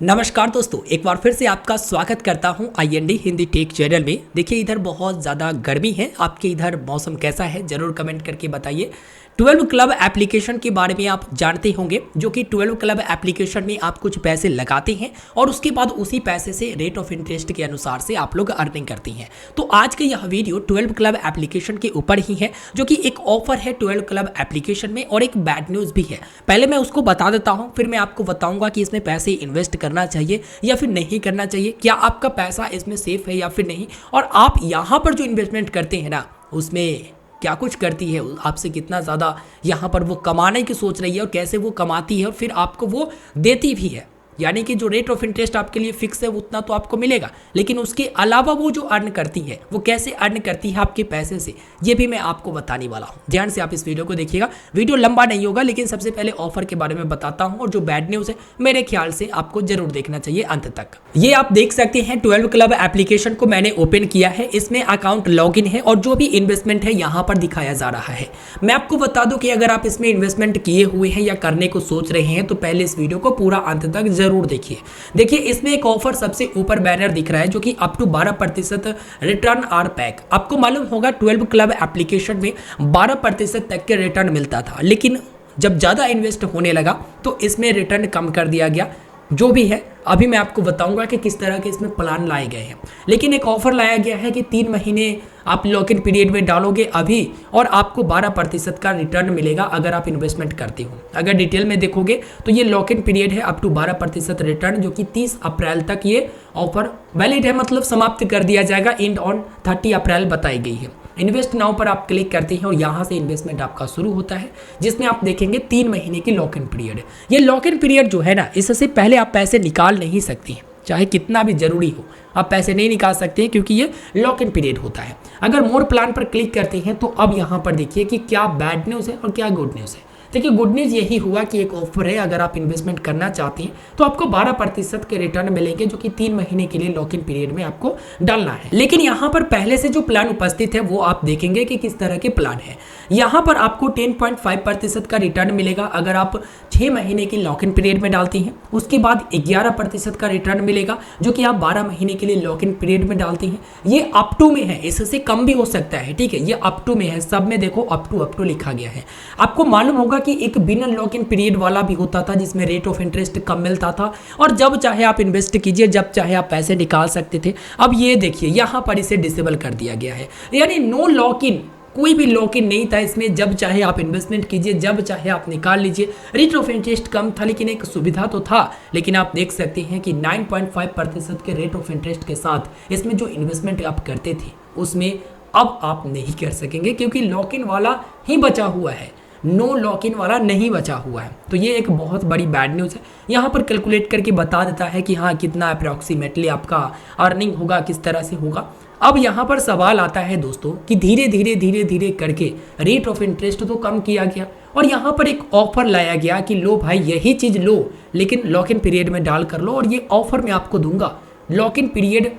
नमस्कार दोस्तों, एक बार फिर से आपका स्वागत करता हूं IND हिंदी टेक चैनल में। देखिए, इधर बहुत ज़्यादा गर्मी है। आपके इधर मौसम कैसा है ज़रूर कमेंट करके बताइए। 12 क्लब एप्लीकेशन के बारे में आप जानते होंगे, जो कि 12 क्लब एप्लीकेशन में आप कुछ पैसे लगाते हैं और उसके बाद उसी पैसे से रेट ऑफ इंटरेस्ट के अनुसार से आप लोग अर्निंग करते हैं। तो आज का यह वीडियो 12 क्लब एप्लीकेशन के ऊपर ही है, जो कि एक ऑफर है 12 क्लब एप्लीकेशन में और एक बैड न्यूज़ भी है। पहले मैं उसको बता देता हूँ, फिर मैं आपको बताऊँगा कि इसमें पैसे इन्वेस्ट करना चाहिए या फिर नहीं करना चाहिए, क्या आपका पैसा इसमें सेफ है या फिर नहीं, और आप यहाँ पर जो इन्वेस्टमेंट करते हैं ना, उसमें क्या कुछ करती है, आपसे कितना ज़्यादा यहाँ पर वो कमाने की सोच रही है और कैसे वो कमाती है और फिर आपको वो देती भी है। यानी कि जो रेट ऑफ इंटरेस्ट आपके लिए फिक्स है उतना तो आपको मिलेगा, लेकिन उसके अलावा वो जो अर्न करती है वो कैसे अर्न करती है आपके पैसे से, ये भी मैं आपको बताने वाला हूँ। ध्यान से आप इस वीडियो को देखिएगा, वीडियो लंबा नहीं होगा, लेकिन सबसे पहले ऑफर के बारे में बताता हूँ और जो बैड न्यूज़ है मेरे ख्याल से आपको जरूर देखना चाहिए अंत तक। ये आप देख सकते हैं 12 क्लब एप्लीकेशन को मैंने ओपन किया है। इसमें अकाउंट लॉगिन है और जो भी इन्वेस्टमेंट है यहाँ पर दिखाया जा रहा है। मैं आपको बता दूं कि अगर आप इसमें इन्वेस्टमेंट किए हुए हैं या करने को सोच रहे हैं तो पहले इस वीडियो को पूरा अंत तक जरूर देखिए। इसमें एक ऑफर सबसे ऊपर बैनर दिख रहा है, जो कि अप टू 12% रिटर्न आर पैक। आपको मालूम होगा 12 क्लब एप्लीकेशन में 12% तक के रिटर्न मिलता था, लेकिन जब ज़्यादा इन्वेस्ट होने लगा तो इसमें रिटर्न कम कर दिया गया। जो भी है अभी मैं आपको बताऊंगा कि किस तरह के इसमें प्लान लाए गए हैं, लेकिन एक ऑफर लाया गया है कि 3 महीने आप लॉक इन पीरियड में डालोगे अभी और आपको 12% का रिटर्न मिलेगा अगर आप इन्वेस्टमेंट करते हो। अगर डिटेल में देखोगे तो ये लॉक इन पीरियड है अप टू 12% रिटर्न, जो कि 30 अप्रैल तक ये ऑफर वैलिड है, मतलब समाप्त कर दिया जाएगा। एंड ऑन 30 अप्रैल बताई गई है। इन्वेस्ट नाउ पर आप क्लिक करते हैं और यहाँ से इन्वेस्टमेंट आपका शुरू होता है, जिसमें आप देखेंगे 3 महीने की लॉक इन पीरियड। ये लॉक इन पीरियड जो है ना, इससे पहले आप पैसे निकाल नहीं सकती हैं, चाहे कितना भी जरूरी हो आप पैसे नहीं निकाल सकते हैं, क्योंकि ये लॉक इन पीरियड होता है। अगर मोर प्लान पर क्लिक करते हैं तो अब यहाँ पर देखिए कि क्या बैड न्यूज़ है और क्या गुड न्यूज़ है। देखिए, गुड न्यूज़ यही हुआ कि एक ऑफर है, अगर आप इन्वेस्टमेंट करना चाहते हैं तो आपको 12% के रिटर्न मिलेंगे, जो कि 3 महीने के लिए लॉक इन पीरियड में आपको डालना है। लेकिन यहाँ पर पहले से जो प्लान उपस्थित है वो आप देखेंगे कि किस तरह के प्लान है। यहाँ पर आपको 10.5% का रिटर्न मिलेगा अगर आप 6 महीने की लॉक इन पीरियड में डालती हैं। उसके बाद 11% का रिटर्न मिलेगा जो कि आप 12 महीने के लिए लॉक इन पीरियड में डालती हैं। ये अप टू में है, इससे कम भी हो सकता है, ठीक है। ये अप टू में है, सब में देखो अप टू लिखा गया है। आपको मालूम होगा कि एक बिना लॉक इन पीरियड वाला भी होता था, जिसमें रेट ऑफ इंटरेस्ट कम मिलता था और जब चाहे आप इन्वेस्ट कीजिए, जब चाहे आप पैसे निकाल सकते थे। अब ये देखिए यहाँ पर इसे डिसेबल कर दिया गया है, यानी नो लॉक इन, कोई भी लॉक इन नहीं था इसमें। जब चाहे आप इन्वेस्टमेंट कीजिए, जब चाहे आप निकाल लीजिए। रेट ऑफ इंटरेस्ट कम था, लेकिन एक सुविधा तो था। लेकिन आप देख सकते हैं कि 9.5% के रेट ऑफ इंटरेस्ट के साथ इसमें जो इन्वेस्टमेंट आप करते थे उसमें अब आप नहीं कर सकेंगे, क्योंकि लॉक इन वाला ही बचा हुआ है, नो लॉक इन वाला नहीं बचा हुआ है। तो ये एक बहुत बड़ी बैड न्यूज़ है। यहाँ पर कैलकुलेट करके बता देता है कि हाँ कितना अप्रॉक्सीमेटली आपका अर्निंग होगा, किस तरह से होगा। अब यहाँ पर सवाल आता है दोस्तों कि धीरे धीरे करके रेट ऑफ इंटरेस्ट तो कम किया गया और यहाँ पर एक ऑफर लाया गया कि लो भाई यही चीज़ लो, लेकिन लॉक इन पीरियड में डाल कर लो, और ये ऑफर मैं आपको दूंगा। लॉक इन पीरियड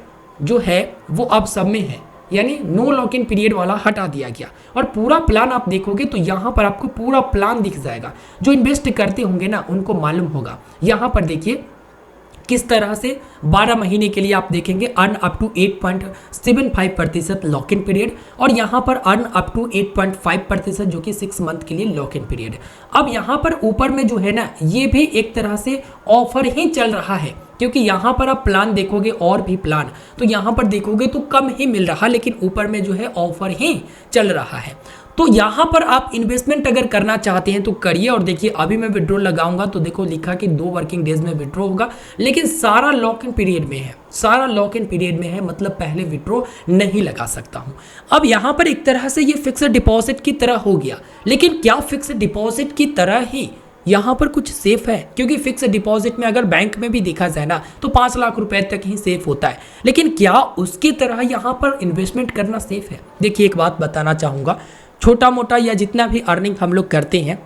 जो है वो अब सब में है, यानी नो लॉक इन पीरियड वाला हटा दिया गया। और पूरा प्लान आप देखोगे तो यहाँ पर आपको पूरा प्लान दिख जाएगा। जो इन्वेस्ट करते होंगे ना उनको मालूम होगा। यहाँ पर देखिए किस तरह से 12 महीने के लिए आप देखेंगे earn up to 8.75% lock in period, और यहाँ पर अर्न अप टू 8.5% जो कि 6 मंथ के लिए लॉक इन पीरियड। अब यहाँ पर ऊपर में जो है ना, ये भी एक तरह से ऑफर ही चल रहा है, क्योंकि यहाँ पर आप प्लान देखोगे और भी प्लान तो यहाँ पर देखोगे तो कम ही मिल रहा, लेकिन ऊपर में जो है ऑफर ही चल रहा है। तो यहाँ पर आप इन्वेस्टमेंट अगर करना चाहते हैं तो करिए। और देखिए अभी मैं विड्रॉ लगाऊंगा तो देखो लिखा कि 2 वर्किंग डेज में विड्रॉ होगा, लेकिन सारा लॉक इन पीरियड में है, सारा लॉक इन पीरियड में है, मतलब पहले विड्रॉ नहीं लगा सकता हूँ। अब यहाँ पर एक तरह से ये फिक्स्ड डिपॉजिट की तरह हो गया, लेकिन क्या फिक्स्ड डिपॉजिट की तरह ही यहाँ पर कुछ सेफ है? क्योंकि फिक्स डिपॉजिट में अगर बैंक में भी देखा जाए ना तो 5 लाख रुपए तक ही सेफ होता है, लेकिन क्या उसकी तरह यहाँ पर इन्वेस्टमेंट करना सेफ है? देखिए एक बात बताना चाहूँगा, छोटा मोटा या जितना भी अर्निंग हम लोग करते हैं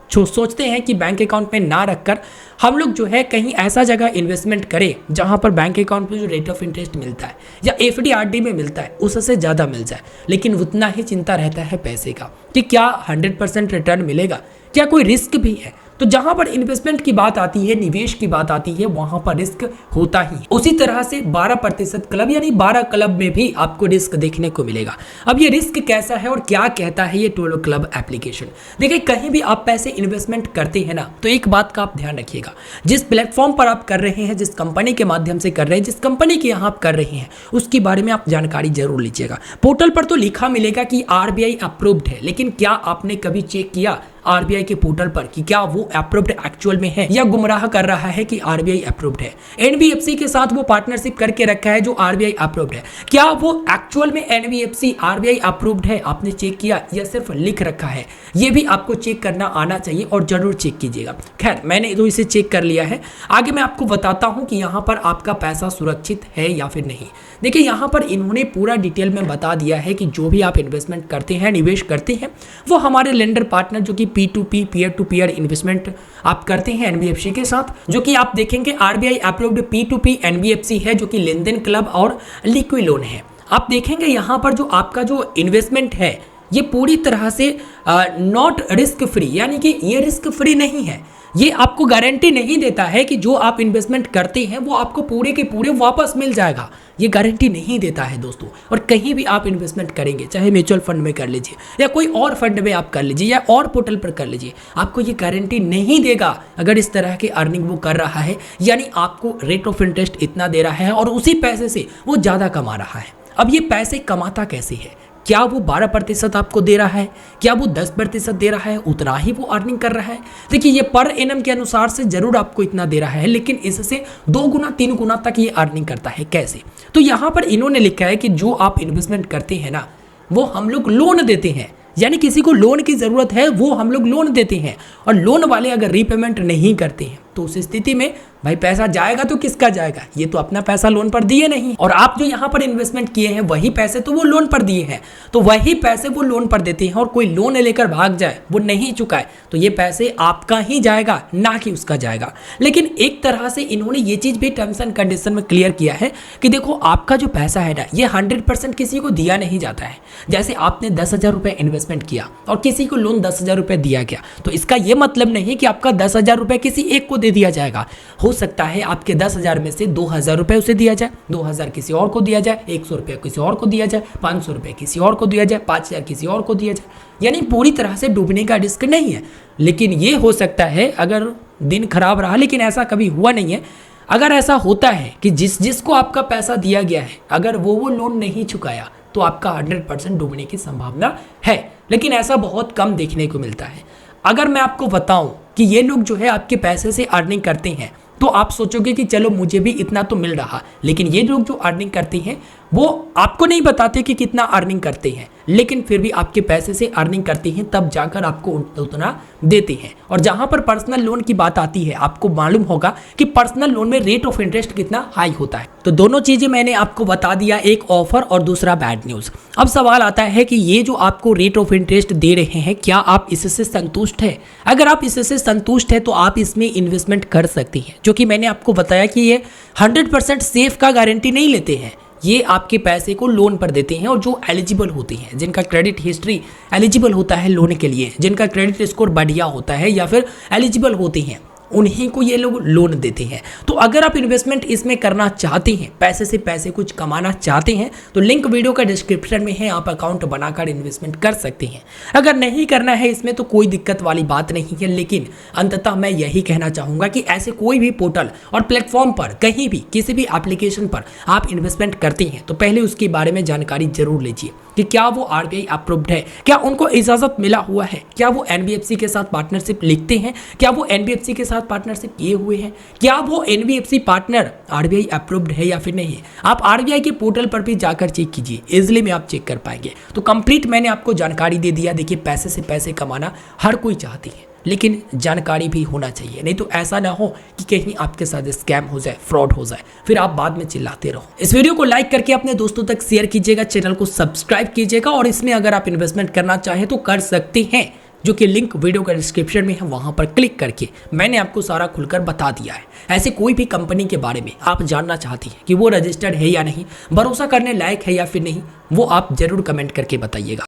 सोचते हैं कि बैंक अकाउंट में ना रखकर हम लोग जो है कहीं ऐसा जगह इन्वेस्टमेंट करें जहां पर बैंक अकाउंट में जो रेट ऑफ इंटरेस्ट मिलता है या एफडी आरडी में मिलता है उससे ज़्यादा मिल जाए, लेकिन उतना ही चिंता रहता है पैसे का कि क्या 100% रिटर्न मिलेगा, क्या कोई रिस्क भी है। तो तो जहां पर इन्वेस्टमेंट की बात आती है, निवेश की बात आती है, वहां पर रिस्क होता ही। उसी तरह से 12% क्लब यानी 12 क्लब में भी आपको रिस्क देखने को मिलेगा। अब ये रिस्क कैसा है और क्या कहता है ये 12 क्लब एप्लीकेशन। देखिए, कहीं भी आप पैसे इन्वेस्टमेंट करते हैं ना, तो एक बात का आप ध्यान रखिएगा, जिस प्लेटफॉर्म पर आप कर रहे हैं, जिस कंपनी के माध्यम से कर रहे हैं, जिस कंपनी के यहाँ आप कर रहे हैं, उसके बारे में आप जानकारी जरूर लीजिएगा। पोर्टल पर तो लिखा मिलेगा कि आरबीआई अप्रूव्ड है, लेकिन क्या आपने कभी चेक किया आरबीआई के पोर्टल पर कि क्या वो अप्रूव्ड एक्चुअल में है, या गुमराह कर रहा है कि आरबीआई अप्रूव्ड है। एनबीएफसी के साथ वो पार्टनरशिप करके रखा है जो आरबीआई अप्रूव्ड है, क्या वो एक्चुअल में एनबीएफसी आरबीआई अप्रूव्ड है, आपने चेक किया या सिर्फ लिख रखा है? ये भी आपको चेक करना आना चाहिए और जरूर चेक कीजिएगा। खैर, मैंने तो इसे चेक कर लिया है, आगे मैं आपको बताता हूं कि यहाँ पर आपका पैसा सुरक्षित है या फिर नहीं। देखिए, यहाँ पर इन्होंने पूरा डिटेल में बता दिया है कि जो भी आप इन्वेस्टमेंट करते हैं, निवेश करते हैं, वो हमारे लेंडर पार्टनर जो कि P2P peer to peer investment आप करते हैं एनबीएफसी के साथ, जो कि आप देखेंगे आरबीआई अप्रूव्ड P2P एनबीएफसी है, जो कि लेन देन क्लब और लिक्विड लोन है। आप देखेंगे यहाँ पर जो आपका जो इन्वेस्टमेंट है ये पूरी तरह से नॉट रिस्क फ्री, यानी कि ये रिस्क फ्री नहीं है। ये आपको गारंटी नहीं देता है कि जो आप इन्वेस्टमेंट करते हैं वो आपको पूरे के पूरे वापस मिल जाएगा, ये गारंटी नहीं देता है दोस्तों। और कहीं भी आप इन्वेस्टमेंट करेंगे, चाहे म्यूचुअल फंड में कर लीजिए या कोई और फंड में आप कर लीजिए या और पोर्टल पर कर लीजिए, आपको ये गारंटी नहीं देगा अगर इस तरह के अर्निंग वो कर रहा है, यानी आपको रेट ऑफ इंटरेस्ट इतना दे रहा है और उसी पैसे से वो ज़्यादा कमा रहा है। अब ये पैसे कमाता कैसे है? क्या वो 12% आपको दे रहा है? क्या वो 10% दे रहा है? उतना ही वो अर्निंग कर रहा है? देखिए, ये पर एनम के अनुसार से जरूर आपको इतना दे रहा है, लेकिन इससे 2 गुना 3 गुना तक ये अर्निंग करता है। कैसे? तो यहाँ पर इन्होंने लिखा है कि जो आप इन्वेस्टमेंट करते हैं ना, वो हम लोग लोन देते हैं, यानी किसी को लोन की ज़रूरत है वो हम लोग लोन देते हैं, और लोन वाले अगर रीपेमेंट नहीं करते हैं तो उस स्थिति में भाई पैसा जाएगा तो किसका जाएगा? ये तो अपना पैसा लोन पर दिए नहीं, और आप जो यहाँ पर इन्वेस्टमेंट किए हैं वही पैसे तो वो लोन पर दिए हैं, तो वही पैसे वो लोन पर देते हैं। और कोई लोन लेकर भाग जाए, वो नहीं चुकाए, तो ये पैसे आपका ही जाएगा, ना कि उसका जाएगा। लेकिन एक तरह से इन्होंने ये चीज़ भी टर्म्स एंड कंडीशन में क्लियर किया है कि देखो, आपका जो पैसा है ना, ये 100% किसी को दिया नहीं जाता है। जैसे आपने 10,000 रुपये इन्वेस्टमेंट किया और किसी को लोन 10,000 रुपये दिया गया, तो इसका ये मतलब नहीं कि आपका 10,000 रुपये किसी एक को दे दिया जाएगा। हो सकता है आपके 10,000 में से 2,000 रुपये उसे दिया जाए, 2,000 किसी और को दिया जाए, 100 रुपये किसी और को दिया जाए, 500 रुपये किसी और को दिया जाए, 5,000 किसी और को दिया जाए। यानी पूरी तरह से डूबने का रिस्क नहीं है। लेकिन ये हो सकता है अगर दिन खराब रहा, लेकिन ऐसा कभी हुआ नहीं है। अगर ऐसा होता है कि जिसको आपका पैसा दिया गया है, अगर वो लोन नहीं चुकाया, तो आपका 100% डूबने की संभावना है, लेकिन ऐसा बहुत कम देखने को मिलता है। अगर मैं आपको बताऊं कि ये लोग जो है आपके पैसे से अर्निंग करते हैं, तो आप सोचोगे कि चलो मुझे भी इतना तो मिल रहा, लेकिन ये लोग जो अर्निंग करते हैं वो आपको नहीं बताते कि कितना अर्निंग करते हैं, लेकिन फिर भी आपके पैसे से अर्निंग करते हैं, तब जाकर आपको उतना देते हैं। और जहां पर पर्सनल लोन की बात आती है, आपको मालूम होगा कि पर्सनल लोन में रेट ऑफ इंटरेस्ट कितना हाई होता है। तो दोनों चीजें मैंने आपको बता दिया, एक ऑफर और दूसरा बैड न्यूज। अब सवाल आता है कि ये जो आपको रेट ऑफ इंटरेस्ट दे रहे हैं, क्या आप इससे संतुष्ट है? अगर आप इससे संतुष्ट है तो आप इसमें इन्वेस्टमेंट कर सकती हैं, जो कि मैंने आपको बताया कि ये 100% सेफ का गारंटी नहीं लेते हैं। ये आपके पैसे को लोन पर देते हैं, और जो एलिजिबल होते हैं, जिनका क्रेडिट हिस्ट्री एलिजिबल होता है लोन के लिए, जिनका क्रेडिट स्कोर बढ़िया होता है या फिर एलिजिबल होते हैं, उन्हीं को ये लोग लोन देते हैं। तो अगर आप इन्वेस्टमेंट इसमें करना चाहते हैं, पैसे से पैसे कुछ कमाना चाहते हैं, तो लिंक वीडियो का डिस्क्रिप्शन में है, आप अकाउंट बनाकर इन्वेस्टमेंट कर सकते हैं। अगर नहीं करना है इसमें तो कोई दिक्कत वाली बात नहीं है, लेकिन अंततः मैं यही कहना चाहूँगा कि ऐसे कोई भी पोर्टल और प्लेटफॉर्म पर, कहीं भी किसी भी एप्लीकेशन पर आप इन्वेस्टमेंट करते हैं तो पहले उसके बारे में जानकारी जरूर लीजिए कि क्या वो आरबीआई अप्रूव्ड है, क्या उनको इजाज़त मिला हुआ है, क्या वो एनबीएफसी के साथ पार्टनरशिप लिखते हैं, क्या वो एनबीएफसी के साथ पार्टनरशिप किए हुए हैं, क्या वो एनबीएफसी पार्टनर आरबीआई अप्रूव्ड है या फिर नहीं। आप आरबीआई के पोर्टल पर भी जाकर चेक कीजिए, इजिली में आप चेक कर पाएंगे। तो कंप्लीट मैंने आपको जानकारी दे दिया। देखिए, पैसे से पैसे कमाना हर कोई चाहती है, लेकिन जानकारी भी होना चाहिए, नहीं तो ऐसा ना हो कि कहीं आपके साथ स्कैम हो जाए, फ्रॉड हो जाए, फिर आप बाद में चिल्लाते रहो। इस वीडियो को लाइक करके अपने दोस्तों तक शेयर कीजिएगा, चैनल को सब्सक्राइब कीजिएगा, और इसमें अगर आप इन्वेस्टमेंट करना चाहें तो कर सकते हैं, जो कि लिंक वीडियो का डिस्क्रिप्शन में है, वहां पर क्लिक करके मैंने आपको सारा खुलकर बता दिया है। ऐसे कोई भी कंपनी के बारे में आप जानना चाहती हैं कि वो रजिस्टर्ड है या नहीं, भरोसा करने लायक है या फिर नहीं, वो आप जरूर कमेंट करके बताइएगा।